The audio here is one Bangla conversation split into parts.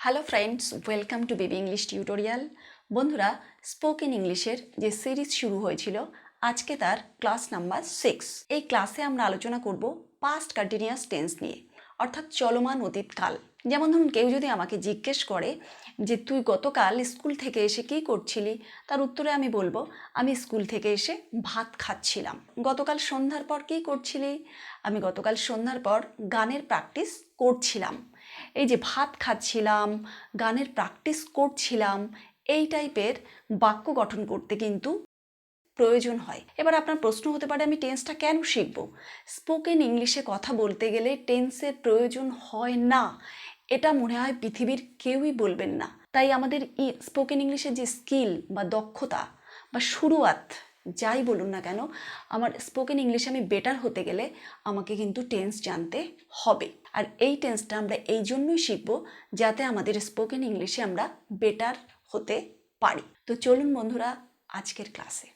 Hello friends, welcome to baby English tutorial. বন্ধুরা, স্পোকেন ইংলিশের যে সিরিজ শুরু হয়েছিল আজকে তার ক্লাস নাম্বার 6। এই ক্লাসে আমরা আলোচনা করব পাস্ট কন্টিনিউয়াস টেন্স নিয়ে, অর্থাৎ চলমান অতীতকাল। যেমন ধরুন, কেউ যদি আমাকে জিজ্ঞেস করে যে তুই গতকাল স্কুল থেকে এসে কী করছিলি, তার উত্তরে আমি বলবো আমি স্কুল থেকে এসে ভাত খাচ্ছিলাম। গতকাল সন্ধ্যার পর কী করছিলি? আমি গতকাল সন্ধ্যার পর গানের প্র্যাকটিস করছিলাম। এই যে ভাত খাচ্ছিলাম, গানের প্র্যাকটিস করছিলাম, এই টাইপের বাক্য গঠন করতে কিন্তু প্রয়োজন হয়। এবার আপনার প্রশ্ন হতে পারে আমি টেন্সটা কেন শিখব? স্পোকেন ইংলিশে কথা বলতে গেলে টেন্সের প্রয়োজন হয় না, এটা মনে হয় পৃথিবীর কেউই বলবেন না। তাই আমাদের স্পোকেন ইংলিশের যে স্কিল বা দক্ষতা বা শুরুয়াত যাই বলুন না কেন, আমার স্পোকেন ইংলিশে আমি বেটার হতে গেলে আমাকে কিন্তু টেন্স জানতে হবে। আর এই টেন্সটা আমরা এই জন্যই শিখব যাতে আমাদের স্পোকেন ইংলিশে আমরা বেটার হতে পারি। তো চলুন বন্ধুরা আজকের ক্লাসে।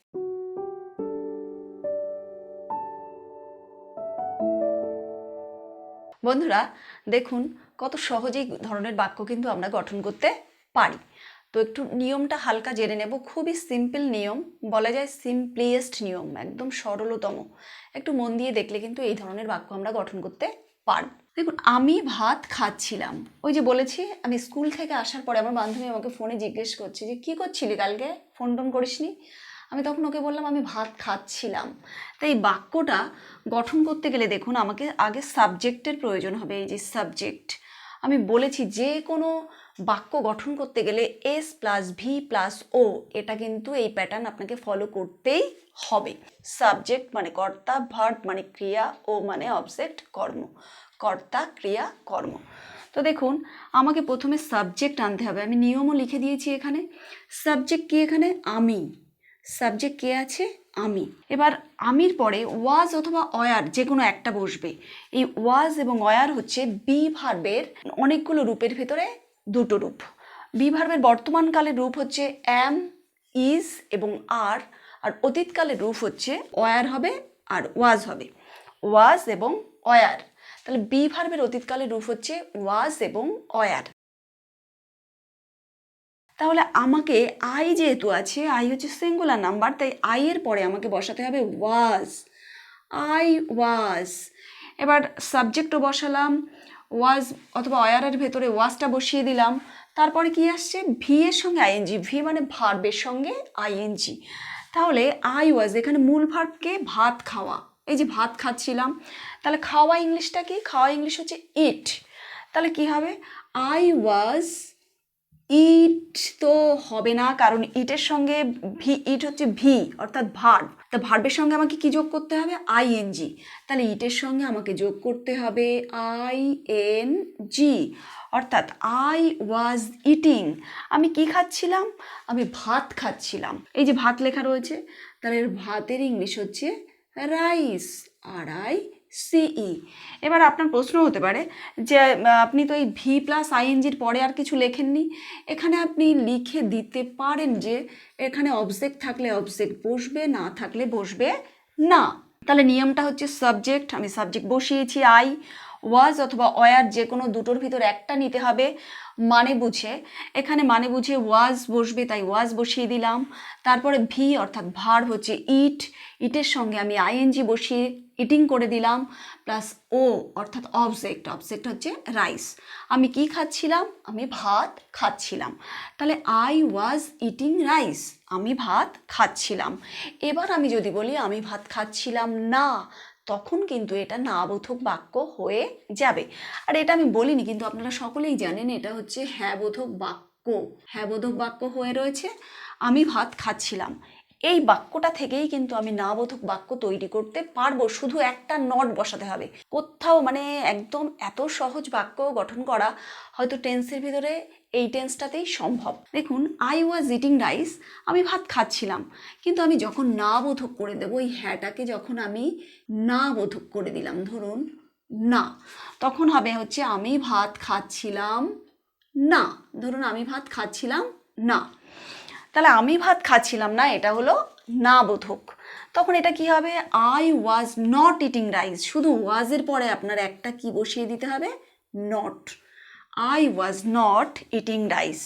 বন্ধুরা দেখুন, কত সহজেই ধরনের বাক্য কিন্তু আমরা গঠন করতে পারি। তো একটু নিয়মটা হালকা জেনে নেব। খুবই সিম্পল নিয়ম, বলা যায় সিম্পলিয়েস্ট নিয়ম, একদম সরলতম। একটু মন দিয়ে দেখলে কিন্তু এই ধরনের বাক্য আমরা গঠন করতে পারব। দেখুন, আমি ভাত খাচ্ছিলাম। ওই যে বলেছি, আমি স্কুল থেকে আসার পরে আমার বান্ধবী আমাকে ফোনে জিজ্ঞেস করছে যে কী করছিলি, কালকে ফোন টোন করিসনি? আমি তখন ওকে বললাম আমি ভাত খাচ্ছিলাম। তাই এই বাক্যটা গঠন করতে গেলে দেখুন আমাকে আগে সাবজেক্টের প্রয়োজন হবে। এই যে সাবজেক্ট, আমি বলেছি যে কোনো বাক্য গঠন করতে গেলে এস প্লাস ভি প্লাস ও, এটা কিন্তু এই প্যাটার্ন আপনাকে ফলো করতেই হবে। সাবজেক্ট মানে কর্তা, ভার্ব মানে ক্রিয়া, ও মানে অবজেক্ট কর্ম, কর্তা ক্রিয়া কর্ম। তো দেখুন আমাকে প্রথমে সাবজেক্ট আনতে হবে। আমি নিয়মও লিখে দিয়েছি এখানে। সাবজেক্ট কি? এখানে আমি। সাবজেক্ট কে আছে? আমি। এবার আমির পরে ওয়াজ অথবা অয়ার যে কোনো একটা বসবে। এই ওয়াজ এবং অয়ার হচ্ছে বি ভার্বের অনেকগুলো রূপের ভেতরে দুটো রূপ। বি ভার্বের বর্তমানকালের রূপ হচ্ছে অ্যাম, ইজ এবং আর অতীতকালের রূপ হচ্ছে অয়ার হবে আর ওয়াজ হবে। ওয়াজ এবং অয়ার। তাহলে বি ভার্বের অতীতকালের রূপ হচ্ছে ওয়াজ এবং অয়ার। তাহলে আমাকে আই যেহেতু আছে, আই হচ্ছে সিঙ্গুলার নাম্বার, তাই আই এর পরে আমাকে বসাতে হবে ওয়াজ। I was. এবার সাবজেক্টও বসালাম, ওয়াজ অথবা অয়ারের ভেতরে ওয়াজটা বসিয়ে দিলাম। তারপরে কি আসছে? ভি এর সঙ্গে আইএনজি। ভি মানে ভার্বের সঙ্গে আইএনজি। তাহলে আই ওয়াজ, এখানে মূল ভার্বকে ভাত খাওয়া। এই যে ভাত খাচ্ছিলাম, তাহলে খাওয়া ইংলিশটা কি? খাওয়া ইংলিশ হচ্ছে ইট। তাহলে কি হবে? আই ওয়াজ ইট তো হবে না, কারণ ইটের সঙ্গে ভি, ইট হচ্ছে ভি অর্থাৎ ভার্ব। তা ভার্বের সঙ্গে আমাকে কি যোগ করতে হবে? আইএনজি। তাহলে ইটের সঙ্গে আমাকে যোগ করতে হবে আইএনজি, অর্থাৎ আই ওয়াজ ইটিং। আমি কি খাচ্ছিলাম? আমি ভাত খাচ্ছিলাম। এই যে ভাত লেখা রয়েছে, তাহলে ভাতের ইংলিশ হচ্ছে রাইস, RICE। এবার আপনার প্রশ্ন হতে পারে যে আপনি তো এই ভি প্লাস আইএনজির পরে আর কিছু লেখেননি। এখানে আপনি লিখে দিতে পারেন যে এখানে অবজেক্ট থাকলে অবজেক্ট বসবে, না থাকলে বসবে না। তাহলে নিয়মটা হচ্ছে সাবজেক্ট, আমি সাবজেক্ট বসিয়েছি আই, ওয়াজ অথবা অয়ার যে কোনো দুটোর ভিতর একটা নিতে হবে মানে বুঝে। এখানে মানে বুঝে ওয়াজ বসবে, তাই ওয়াজ বসিয়ে দিলাম। তারপরে ভি অর্থাৎ ভার্ব হচ্ছে ইট, ইটের সঙ্গে আমি আইএনজি বসিয়ে ইটিং করে দিলাম, প্লাস ও অর্থাৎ অবজেক্ট, অবজেক্ট হচ্ছে রাইস। আমি কি খাচ্ছিলাম? আমি ভাত খাচ্ছিলাম। তাহলে আই ওয়াজ ইটিং রাইস, আমি ভাত খাচ্ছিলাম। এবার আমি যদি বলি আমি ভাত খাচ্ছিলাম না, তখন কিন্তু এটা না বোধক বাক্য হয়ে যাবে। আর এটা আমি বলিনি, কিন্তু আপনারা সকলেই জানেন এটা হচ্ছে হ্যাঁ বোধক বাক্য। হ্যাঁ বোধক বাক্য হয়ে রয়েছে আমি ভাত খাচ্ছিলাম। এই বাক্যটা থেকেই কিন্তু আমি না বোধক বাক্য তৈরি করতে পারবো, শুধু একটা নট বসাতে হবে। কোথাও মানে একদম এত সহজ বাক্য গঠন করা হয়তো টেন্সের ভিতরে এই টেন্সটাতেই সম্ভব। দেখুন, আই ওয়াজ ইটিং রাইস, আমি ভাত খাচ্ছিলাম। কিন্তু আমি যখন না বোধক করে দেবো, এই হ্যাঁটাকে যখন আমি না বোধক করে দিলাম, ধরুন না, তখন হবে হচ্ছে আমি ভাত খাচ্ছিলাম না। ধরুন আমি ভাত খাচ্ছিলাম না, তাহলে আমি ভাত খাচ্ছিলাম না এটা হলো না বোধক। তখন এটা কি হবে? I was not eating rice. শুধু ওয়াজের পরে আপনার একটা কি বসিয়ে দিতে হবে? Not. I was not eating rice.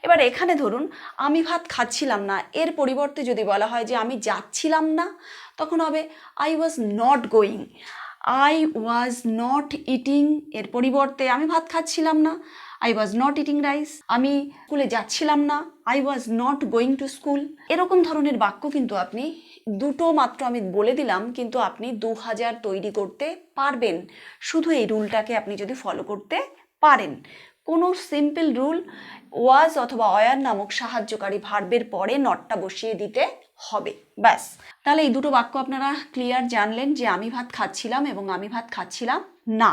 এবার এখানে ধরুন আমি ভাত খাচ্ছিলাম না, এর পরিবর্তে যদি বলা হয় যে আমি যাচ্ছিলাম না, তখন হবে I was not going. I was not eating এর পরিবর্তে আমি ভাত খাচ্ছিলাম না, I was not eating rice. আমি স্কুলে যাচ্ছিলাম না, I was not going to school. এরকম ধরনের বাক্য কিন্তু আপনি দুটো মাত্র আমি বলে দিলাম, কিন্তু আপনি 2000 তৈরি করতে পারবেন, শুধু এই রুলটাকে আপনি যদি ফলো করতে পারেন। কোনো সিম্পল রুল, ওয়াজ অথবা অয়ার নামক সাহায্যকারী ভার্বের পরে নটটা বসিয়ে দিতে হবে, ব্যাস। তাহলে এই দুটো বাক্য আপনারা ক্লিয়ার জানলেন যে আমি ভাত খাচ্ছিলাম এবং আমি ভাত খাচ্ছিলাম না।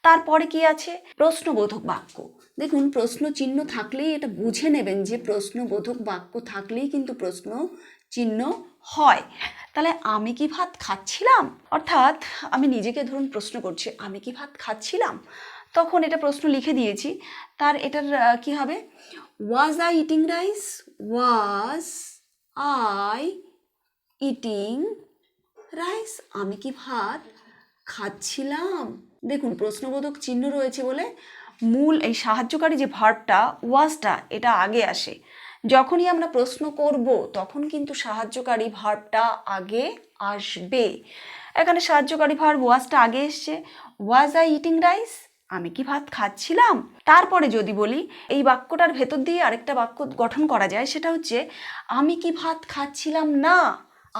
তারপরে কি আছে? প্রশ্নবোধক বাক্য। দেখুন, প্রশ্ন চিহ্ন থাকলেই এটা বুঝে নেবেন যে প্রশ্নবোধক বাক্য থাকলেই কিন্তু প্রশ্ন চিহ্ন হয়। তাহলে আমি কি ভাত খাচ্ছিলাম, অর্থাৎ আমি নিজেকে ধরুন প্রশ্ন করছি আমি কি ভাত খাচ্ছিলাম, তখন এটা প্রশ্ন লিখে দিয়েছি। তার এটার কি হবে? Was I eating rice, was I eating rice, আমি কি ভাত খাচ্ছিলাম। দেখুন, প্রশ্নবোধক চিহ্ন রয়েছে বলে মূল এই সাহায্যকারী যে ভার্বটা ওয়াজটা এটা আগে আসে। যখনই আমরা প্রশ্ন করব তখন কিন্তু সাহায্যকারী ভার্বটা আগে আসবে। এখানে সাহায্যকারী ভার্ব ওয়াজটা আগে এসছে, ওয়াজ আই ইটিং রাইস, আমি কি ভাত খাচ্ছিলাম। তারপরে যদি বলি এই বাক্যটার ভেতর দিয়ে আরেকটা বাক্য গঠন করা যায়, সেটা হচ্ছে আমি কি ভাত খাচ্ছিলাম না,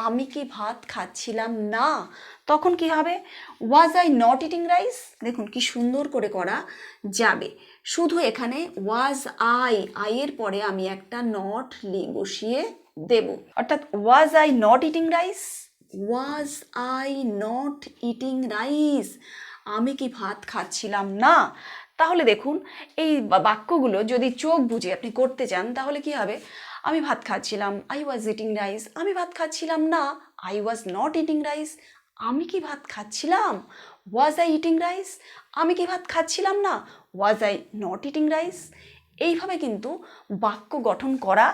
আমি কি ভাত খাচ্ছিলাম না। তখন কি হবে? Was I not eating rice. দেখুন কি সুন্দর করে করা যাবে। শুধু এখানে ওয়াজ আই এর পরে আমি একটা নট বসিয়ে দেব, অর্থাৎ was I not eating rice, was I not eating rice, আমি কি ভাত খাচ্ছিলাম না। তাহলে দেখুন এই বাক্যগুলো যদি চোখ বুঝে আপনি করতে চান তাহলে কি হবে? আমি ভাত খাচ্ছিলাম, আই ওয়াজ ইটিং রাইস। আমি ভাত খাচ্ছিলাম না, I was not eating rice. আমি কি ভাত খাচ্ছিলাম, ওয়াজ আই ইটিং রাইস। আমি কি ভাত খাচ্ছিলাম না, was I not eating rice. এইভাবে কিন্তু বাক্য গঠন করা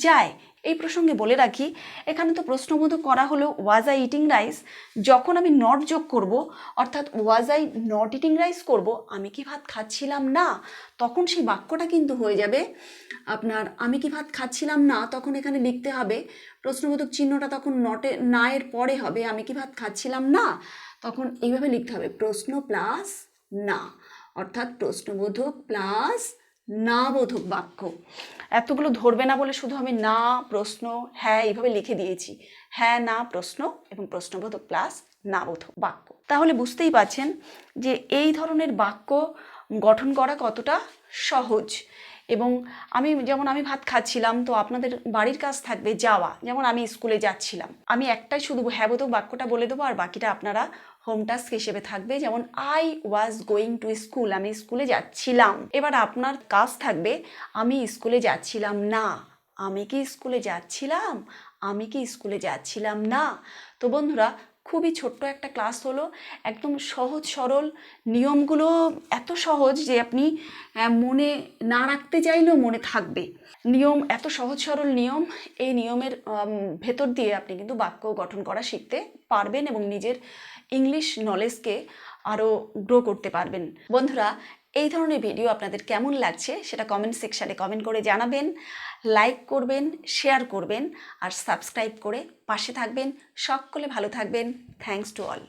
যায়। এই প্রসঙ্গে বলে রাখি, এখানে তো প্রশ্নবোধক করা হলো ওয়াজ আই ইটিং রাইস, যখন আমি নট যোগ করব, অর্থাৎ was I not eating rice করব, আমি কি ভাত খাচ্ছিলাম না, তখন সেই বাক্যটা কিন্তু হয়ে যাবে আপনার আমি কি ভাত খাচ্ছিলাম না। তখন এখানে লিখতে হবে প্রশ্নবোধক চিহ্নটা তখন নটে না এর পরে হবে আমি কি ভাত খাচ্ছিলাম না, তখন এইভাবে লিখতে হবে প্রশ্ন প্লাস না, অর্থাৎ প্রশ্নবোধক প্লাস না বোধক বাক্য। এতগুলো ধরবে না বলে শুধু আমি না প্রশ্ন হ্যাঁ এইভাবে লিখে দিয়েছি, হ্যাঁ না প্রশ্ন এবং প্রশ্নবোধক প্লাস না বোধক বাক্য। তাহলে বুঝতেই পারছেন যে এই ধরনের বাক্য গঠন করা কতটা সহজ। এবং যেমন আমি ভাত খাচ্ছিলাম, তো আপনাদের বাড়ির কাজ থাকবে যাওয়া, যেমন আমি স্কুলে যাচ্ছিলাম, আমি একটাই শুধু হ্যাঁবোধক বাক্যটা বলে দেবো, আর বাকিটা আপনারা হোম টাস্ক হিসেবে থাকবে। যেমন I was going to school, আমি স্কুলে যাচ্ছিলাম। এবার আপনার কাজ থাকবে আমি স্কুলে যাচ্ছিলাম না, আমি কি স্কুলে যাচ্ছিলাম, আমি কি স্কুলে যাচ্ছিলাম না। তো বন্ধুরা, খুবই ছোট্ট একটা ক্লাস হলো, একদম সহজ সরল, নিয়মগুলো এত সহজ যে আপনি মনে না রাখতে চাইলেও মনে থাকবে। নিয়ম এত সহজ সরল নিয়ম, এই নিয়মের ভেতর দিয়ে আপনি কিন্তু বাক্য গঠন করা শিখতে পারবেন এবং নিজের ইংলিশ নলেজকে আরও গ্রো করতে পারবেন। বন্ধুরা, এই ধরনের ভিডিও আপনাদের কেমন লাগছে সেটা কমেন্ট সেকশানে কমেন্ট করে জানাবেন, লাইক করবেন, শেয়ার করবেন আর সাবস্ক্রাইব করে পাশে থাকবেন। সকলে ভালো থাকবেন। Thanks to all.